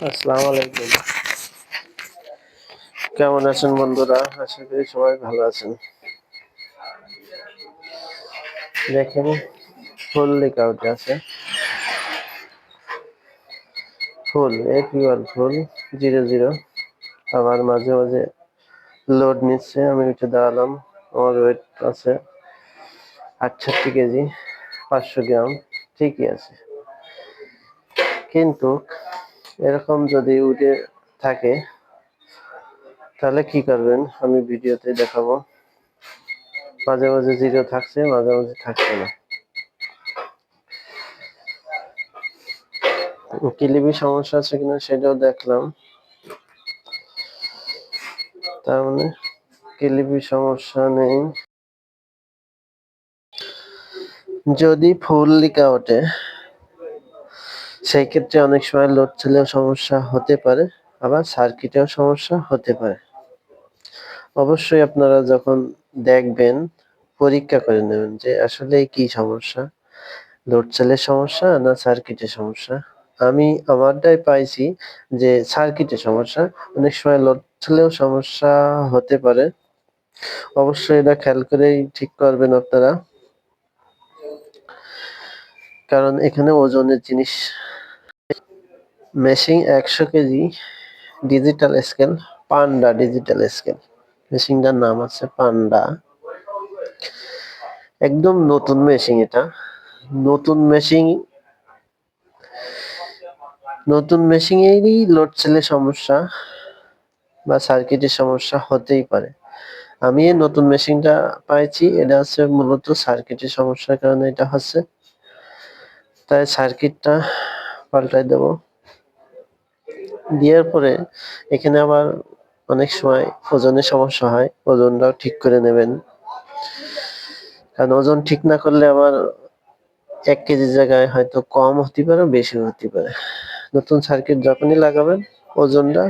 আসসালামু আলাইকুম। কেমন আছেন বন্ধুরা? আশা করি সবাই ভালো আছেন। দেখেন, ফুল লেখা উঠে আছে, ফুল এপিওয়ার ফুল 00। আবার মাঝে মাঝে লোড নিচ্ছে, আমি উঠে দাঁড়ালাম। আমার ওয়েট আছে 68 কেজি, 500 গ্রাম, ঠিকই আছে। কিন্তু এরকম যদি উঠে থাকে তাহলে কি করবেন আমি ভিডিওতে দেখাবো। মাঝে মাঝে 0 থাকছে, মাঝে মাঝে থাকছে না। কিলিবি সমস্যা আছে কিনা সেটাও দেখলাম। তার মানে কিলিবি সমস্যা নেই। যদি ফুল লিখা ওঠে সেই ক্ষেত্রে অনেক সময় লোড ছেলেও সমস্যা হতে পারে, আবার সার্কিটেও সমস্যা হতে পারে। অবশ্যই আপনারা যখন দেখবেন পরীক্ষা করে নেবেন যে আসলে কি সমস্যা, লোড সেলের সমস্যা না সার্কিটের সমস্যা। আমি আমারটাই পাইছি যে সার্কিটের সমস্যা। অনেক সময় লোড সেলেও সমস্যা হতে পারে। অবশ্যই এটা খেয়াল করেই ঠিক করবেন আপনারা, কারণ এখানে ওজনের জিনিস। মেশিং 100 কেজি, ডিজিটাল স্কেল, পান্ডা ডিজিটাল স্কেল। মেশিনটার নাম আছে পান্ডা। একদম নতুন মেশিন এটা। নতুন মেশিন, নতুন মেশিনেরই লোড সেলের সমস্যা বা সার্কিটের সমস্যা হতেই পারে। আমি এই নতুন মেশিনটা পাইছি, এটা হচ্ছে মূলত সার্কিটের সমস্যার কারণে এটা হচ্ছে। তাই সার্কিটটা পাল্টাই দেব। দেওয়ার পরে এখানে আবার অনেক সময় ওজনের সমস্যা হয়, ওজনটাও ঠিক করে নেবেন। কারণ ওজন ঠিক না করলে আবার 1 কেজির জায়গায় হয়তো কম হতে পারে, বেশি হতে পারে। নতুন সার্কিট যখনই লাগাবেন ওজনটা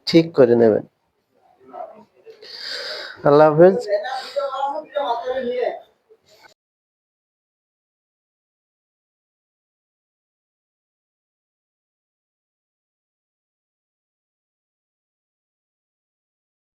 ঠিক করে নেবেন। আল্লাহ হাফেজ।